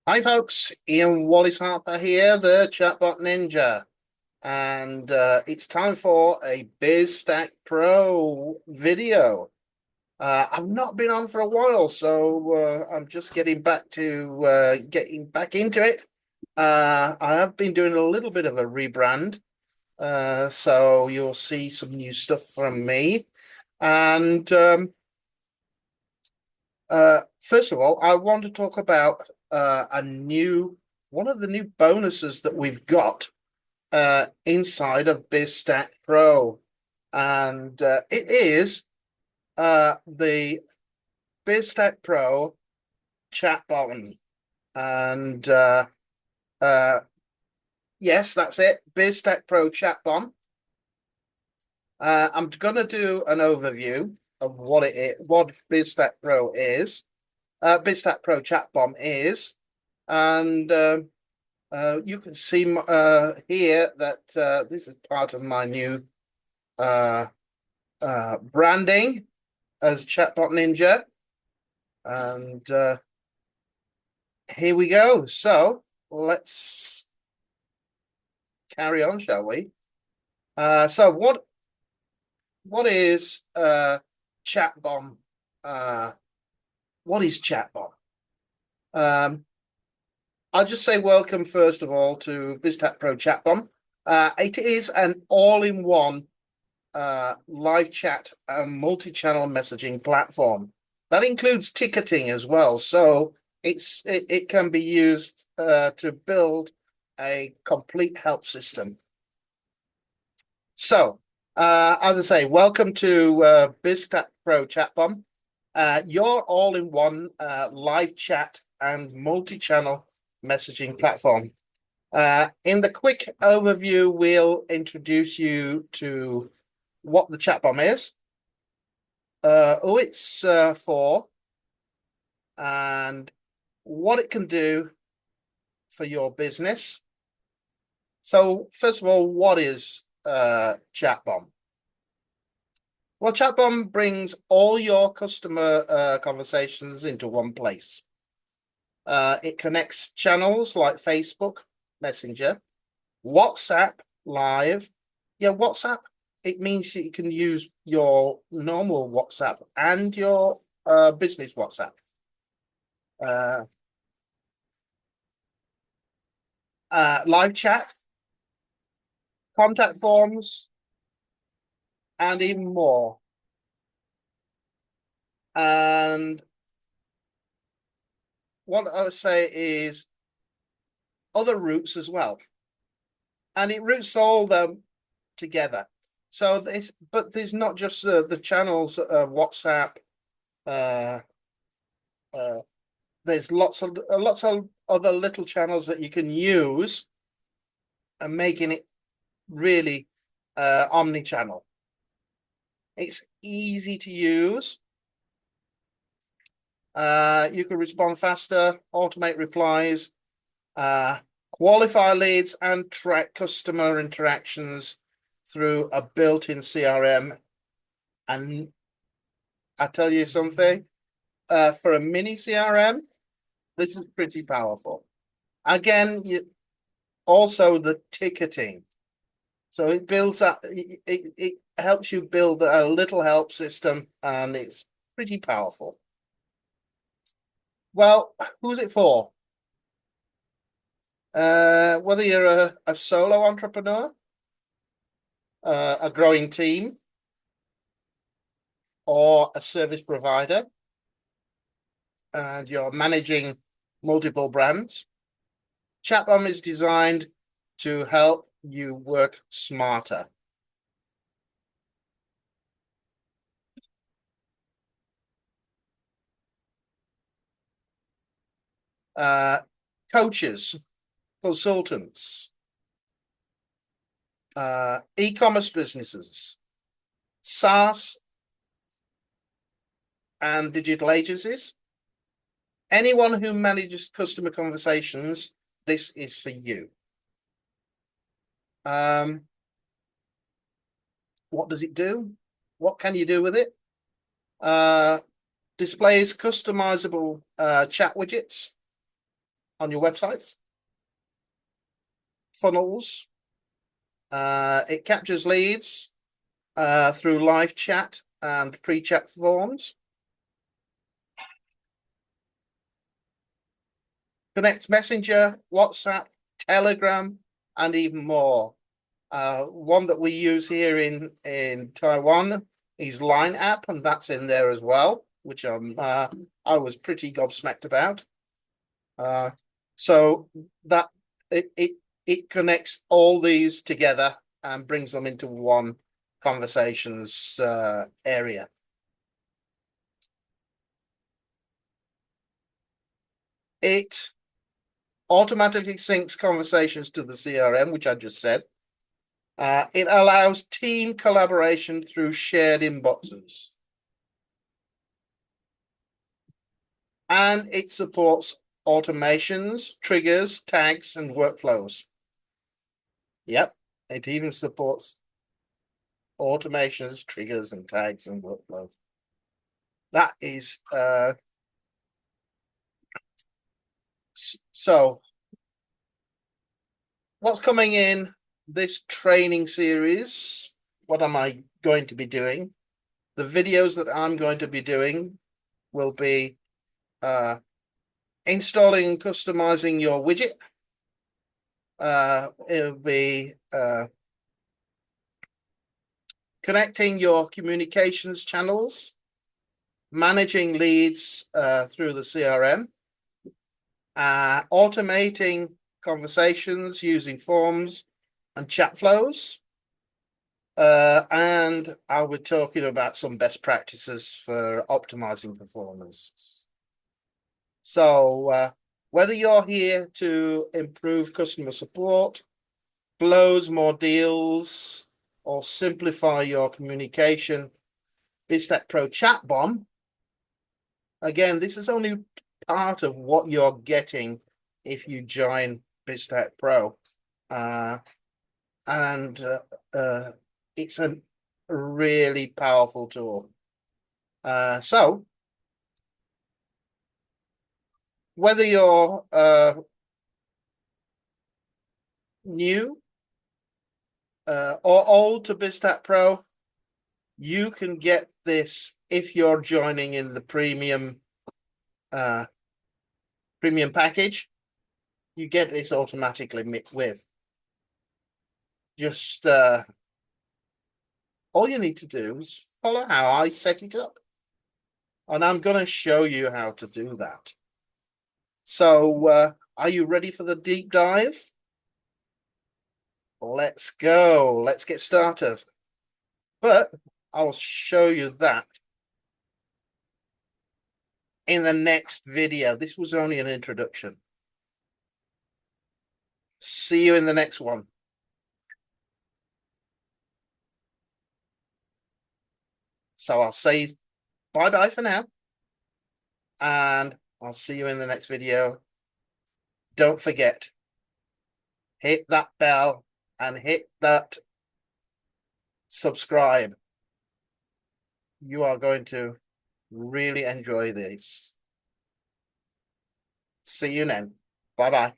Hi folks, Ian Wallace Harper here, the Chatbot Ninja, and it's time for a BizStackPro video. I've not been on for a while, so I'm just getting back into it. I have been doing a little bit of a rebrand, so you'll see some new stuff from me. And First of all, I want to talk about one of the new bonuses that we've got inside of BizStack Pro, and it is the BizStack Pro Chatbomb. And uh, yes, that's it, BizStack Pro Chatbomb. I'm going to do an overview of what it is, what BizStack Pro is, BizStack Pro Chatbomb is, and you can see here that this is part of my new uh, branding as Chatbot Ninja. And here we go. So let's carry on, shall we? So what is Chatbomb? Uh, what is Chatbomb? Um, I'll just say welcome first of all to BizStackPro Chatbomb. It is an all-in-one live chat and multi-channel messaging platform. That includes ticketing as well. So it can be used to build a complete help system. So, as I say, welcome to BizStackPro Chatbomb, your all-in-one live chat and multi-channel messaging platform. In the quick overview, we'll introduce you to what the Chatbomb is, who it's for, and what it can do for your business. So, first of all, what is Chatbomb? Well, Chatbomb brings all your customer conversations into one place. It connects channels like Facebook, Messenger, WhatsApp, Live. Yeah, WhatsApp. It means that you can use your normal WhatsApp and your business WhatsApp. Uh, Live chat, contact forms, and even more. And what I would say is other routes as well. And it routes all them together. So but there's not just the channels, WhatsApp. Uh, uh, there's lots of other little channels that you can use, and making it really omni-channel. It's easy to use. You can respond faster, automate replies, uh, qualify leads, and track customer interactions through a built-in CRM. And I tell you something, for a mini CRM, this is pretty powerful. Again, also the ticketing. So it builds up, it helps you build a little help system, and it's pretty powerful. Well, who's it for? Whether you're a solo entrepreneur, a growing team, or a service provider, and you're managing multiple brands, Chatbomb is designed to help you work smarter. Uh, Coaches, consultants, e-commerce businesses, SaaS and digital agencies. Anyone who manages customer conversations, this is for you. What does it do? What can you do with it? Displays customizable chat widgets, on your websites. Funnels. It captures leads through live chat and pre-chat forms. Connects Messenger, WhatsApp, Telegram, and even more. One that we use here in Taiwan is Line app, and that's in there as well, which I was pretty gobsmacked about. So that it connects all these together and brings them into one conversations area. It automatically syncs conversations to the CRM, which I just said. It allows team collaboration through shared inboxes. And it supports automations, triggers, tags, and workflows. Yep, it even supports automations, triggers, and tags, and workflows. That is so what's coming in this training series? What am I going to be doing? The videos that I'm going to be doing will be installing and customizing your widget. It'll be connecting your communications channels, managing leads through the CRM, automating conversations using forms and chat flows. And I'll be talking about some best practices for optimizing performance. So whether you're here to improve customer support, close more deals, or simplify your communication, BizStackPro Chatbomb, again, this is only part of what you're getting if you join BizStackPro. And it's a really powerful tool. So whether you're new or old to BizStackPro, you can get this if you're joining in the premium package. You get this automatically with just all you need to do is follow how I set it up, and I'm going to show you how to do that. So are you ready for the deep dive? Let's go. Let's get started. But I'll show you that in the next video. This was only an introduction. See you in the next one. So I'll say bye-bye for now, and I'll see you in the next video. Don't forget, hit that bell and hit that subscribe. You are going to really enjoy this. See you then. Bye-bye.